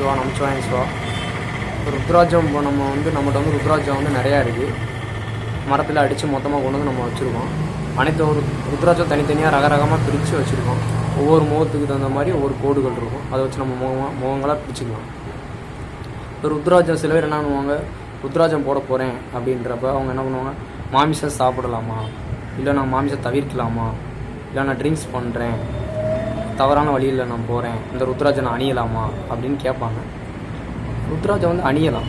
சிவா நமச்சிவாயம் சிவா. ருத்ராஜம் நம்ம நம்மகிட்ட ருத்ராஜம் நிறையா இருக்குது. மரத்தில் அடித்து மொத்தமாக கொண்டு வந்து நம்ம வச்சுருக்கோம். அனைத்து ஒரு ருத்ராஜம் தனித்தனியாக ரகரகமாக பிரித்து வச்சுருக்கோம். ஒவ்வொரு முகத்துக்கு தகுந்த மாதிரி ஒவ்வொரு கோடுகள் இருக்கும். அதை வச்சு நம்ம முகங்களாக பிரிச்சுக்கலாம். இப்போ ருத்ராஜம் சில பேர் என்ன பண்ணுவாங்க, ருத்ராஜம் போட போகிறேன் அப்படின்றப்ப அவங்க என்ன பண்ணுவாங்க, மாமிசம் சாப்பிடலாமா, இல்லை நான் மாமிசம் தவிர்க்கலாமா, இல்லை நான் ட்ரிங்க்ஸ் பண்ணுறேன், தவறான வழியில் நான் போகிறேன், இந்த ருத்ராஜம் நான் அணியலாமா அப்படின்னு கேட்பாங்க. ருத்ராஜம் அணியலாம்.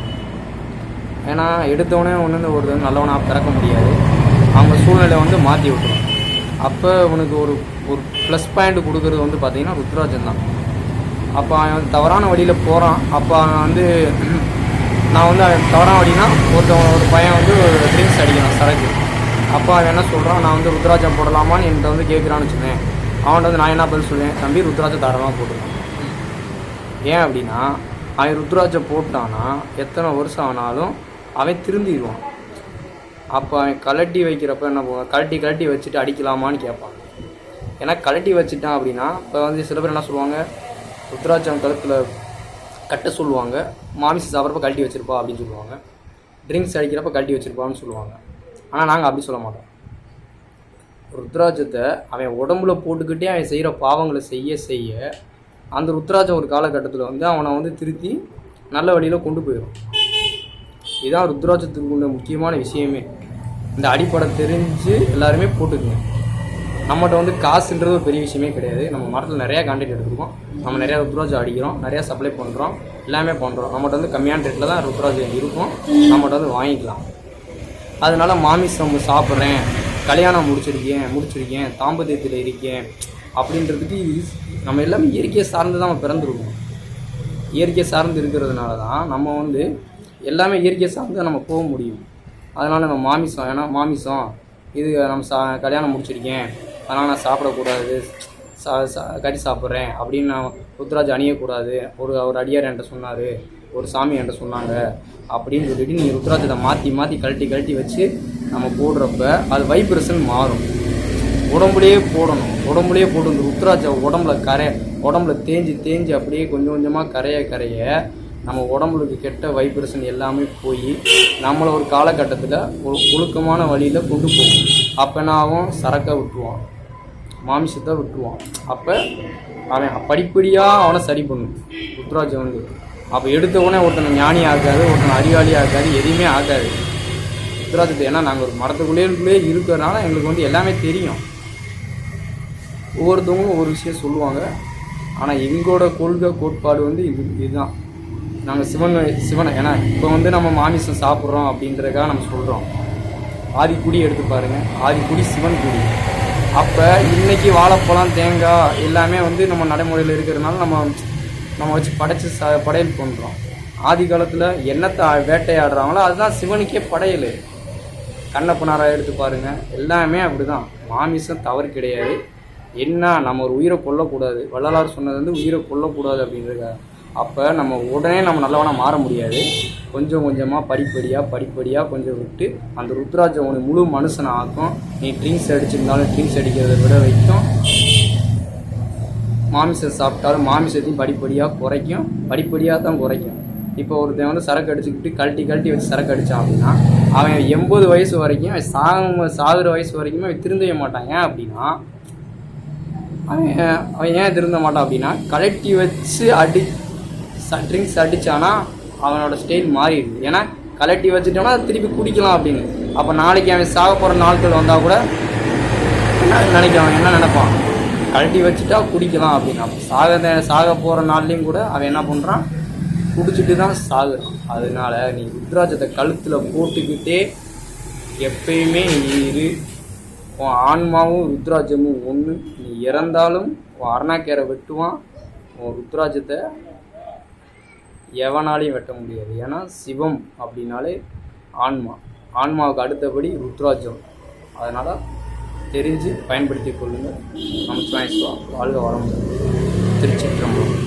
ஏன்னா எடுத்தவொடனே ஒரு நல்லவனாக பிறக்க முடியாது. அவங்க சூழ்நிலை மாற்றி விட்டுரும். அப்போ உனக்கு ஒரு ப்ளஸ் பாயிண்ட் கொடுக்குறது பார்த்திங்கன்னா ருத்ராஜம் தான். அப்போ அவன் தவறான வழியில் போகிறான். அப்போ நான் தவறான வழினா ஒரு பையன் ட்ரிங்க்ஸ் அடிக்கிறான், சரக்கு. அப்போ அவன் என்ன சொல்கிறான், நான் ருத்ராஜம் போடலாமான்னு என்கிட்ட கேட்குறான்னு வச்சுக்கேன். அவன்கிட்ட நான் என்ன பதில் சொல்லுவேன், தம்பி ருத்ராஜம் தாராளமாக போட்டுருக்கான். ஏன் அப்படின்னா அவன் ருத்ராஜம் போட்டான்னா எத்தனை வருஷம் ஆனாலும் அவன் திருந்திடுவான். அப்போ அவன் கலட்டி வைக்கிறப்ப என்ன போவான், கலட்டி வச்சுட்டு அடிக்கலாமான்னு கேட்பான். ஏன்னா கலட்டி வச்சுட்டான் அப்படின்னா இப்போ சில பேர் என்ன சொல்லுவாங்க, ருத்ராஜம் கழுத்தில் கட்ட சொல்லுவாங்க, மாமிசம் சாப்பிட்றப்ப கழட்டி வச்சுருப்பா அப்படின்னு சொல்லுவாங்க, ட்ரிங்க்ஸ் அடிக்கிறப்ப கழட்டி வச்சுருப்பான்னு சொல்லுவாங்க. ஆனால் நாங்கள் அப்படி சொல்ல மாட்டோம். ருத்ராஜத்தை அவன் உடம்புல போட்டுக்கிட்டே அவன் செய்கிற பாவங்களை செய்ய அந்த ருத்ராஜம் ஒரு காலகட்டத்தில் அவனை திருத்தி நல்ல வழியில் கொண்டு போயிடும். இதுதான் ருத்ராஜத்துக்கு உள்ள முக்கியமான விஷயமே. இந்த அடிப்படை தெரிஞ்சு எல்லாருமே போட்டுக்குங்க. நம்மகிட்ட காசுன்றது ஒரு பெரிய விஷயமே கிடையாது. நம்ம மரத்தில் நிறையா கான்ட்ராக்ட் எடுத்துருக்கோம். நம்ம நிறையா ருத்ராஜம் அடிக்கிறோம், நிறையா சப்ளை பண்ணுறோம், எல்லாமே பண்ணுறோம். நம்மகிட்ட கம்மியான ரேட்டில் தான் ருத்ராஜம் இருக்கும். நம்மகிட்ட வாங்கிக்கலாம். அதனால மாமிசம் சாப்பிட்றேன், கல்யாணம் முடிச்சிருக்கேன், தாம்பத்தியத்தில் இருக்கேன் அப்படின்றதுக்கு நம்ம எல்லாமே இயற்கையை சார்ந்து தான் நம்ம பிறந்திருக்கோம். இயற்கையை சார்ந்து இருக்கிறதுனால தான் நம்ம எல்லாமே இயற்கையை சார்ந்து நம்ம போக முடியும். அதனால் நம்ம மாமிசம், ஏன்னா மாமிசம் இது நம்ம கல்யாணம் முடிச்சிருக்கேன், அதனால் நான் சாப்பிடக்கூடாது, கறி சாப்பிட்றேன் அப்படின்னு நான் ருத்ராஜ் அணியக்கூடாது, ஒரு அடியார் என்கிட்ட சொன்னார், ஒரு சாமி என்கிட்ட சொன்னாங்க அப்படின்னு சொல்லிட்டு நீங்கள் ருத்ராஜத்தை மாற்றி கழட்டி வச்சு நம்ம போடுறப்ப அது வைப்ரேஷன் மாறும். உடம்புலேயே போடணும். போட்டு இந்த ருத்ராஜம் உடம்புல தேஞ்சு அப்படியே கொஞ்சம் கொஞ்சமாக கரைய நம்ம உடம்புக்கு கெட்ட வைப்ரேஷன் எல்லாமே போய் நம்மளை ஒரு காலகட்டத்தில் ஒரு ஒழுக்கமான வழியில் கொண்டு போகும். அப்போ என்ன ஆகும், சரக்கை விட்டுருவான், மாமிசத்தை விட்டுருவான். அப்போ அவன் படிப்படியாக அவனை சரி பண்ணும் ருத்ராஜம் அப்போ எடுத்த உடனே ஒருத்தனை ஞானி ஆகாது, ஒருத்தனை அறிவாளி ஆகாது, எதுவுமே ஆகாது ருத்ராஜத்தை. ஏன்னா நாங்கள் ஒரு மரத்துக்குள்ளே இருக்கிறனால எங்களுக்கு எல்லாமே தெரியும். ஒவ்வொருத்தவங்களும் ஒவ்வொரு விஷயம் சொல்லுவாங்க. ஆனால் எங்களோட கோட்பாடு இதுதான். நாங்கள் சிவனை ஏன்னா இப்போ நம்ம மாமிசம் சாப்பிட்றோம் அப்படின்றதுக்காக நம்ம சொல்கிறோம். ஆதிக்குடி எடுத்து பாருங்கள், ஆதிக்குடி சிவன் குடி. அப்போ இன்றைக்கி வாழைப்பழம், தேங்காய் எல்லாமே நம்ம நடைமுறையில் இருக்கிறதுனால நம்ம வச்சு படையல் பண்ணுறோம். ஆதி காலத்தில் என்னத்தை வேட்டையாடுறாங்களோ அதுதான் சிவனுக்கே படையல். கண்ணப்பனாரா எடுத்து பாருங்கள், எல்லாமே அப்படி தான். மாமிசம் தவறு கிடையாது. என்ன நம்ம ஒரு உயிரை கொல்லக்கூடாது, வள்ளலார் சொன்னது உயிரை கொல்லக்கூடாது அப்படின்றதுக்காக. அப்போ நம்ம உடனே நம்ம நல்லவனாக மாற முடியாது. கொஞ்சம் கொஞ்சமாக படிப்படியாக கொஞ்சம் விட்டு அந்த ருத்ராஜம் உனக்கு முழு மனுஷனை ஆக்கும். நீ ட்ரிங்க்ஸ் அடிச்சிருந்தாலும் ட்ரிங்க்ஸ் அடிக்கிறத விட வைக்கும். மாமிசம் சாப்பிட்டாலும் மாமிசத்தையும் படிப்படியாக தான் குறைக்கும். இப்போ ஒருத்தன் சரக்கு அடிச்சுக்கிட்டு கழட்டி வச்சு சரக்கு அடித்தான் அப்படின்னா அவன் 80 வயசு வரைக்கும், அவன் சாகுற வயசு வரைக்குமே அவன் திருந்தவே மாட்டான். ஏன் அப்படின்னா அவன் ஏன் திருந்த மாட்டான் அப்படின்னா கழட்டி வச்சு ட்ரிங்க்ஸ் அடித்தானா அவனோட ஸ்டைல் மாறிடுது. ஏன்னா கலட்டி வச்சுட்டோம்னா திருப்பி குடிக்கலாம் அப்படின்னு. அப்போ நாளைக்கு அவன் சாக போகிற நாட்கள் வந்தால் கூட அவன் என்ன நினைப்பான், கழட்டி வச்சுட்டா குடிக்கலாம் அப்படின்னு. அப்போ சாக போகிற நாள்லேயும் கூட அவன் என்ன பண்ணுறான், குடிச்சிட்டு தான் சாகுறான். அதனால நீ ருத்ராஜத்தை கழுத்தில் போட்டுக்கிட்டே எப்பயுமே நீ இரு. உன் ஆன்மாவும் ருத்ராஜமும் ஒன்று. நீ இறந்தாலும் உன் அருணாக்கேரை வெட்டுவான். உன் ருத்ராஜத்தை எவனாலையும் வெட்ட முடியாது. ஏன்னா சிவம் அப்படின்னாலே ஆன்மாவுக்கு அடுத்தபடி ருத்ராஜம். அதனால் தெரிஞ்சு பயன்படுத்தி கொள்ளுங்கள். நமச்சிவாயம். வாழ்க வளமுடன். திருச்சிற்றம்பலம்.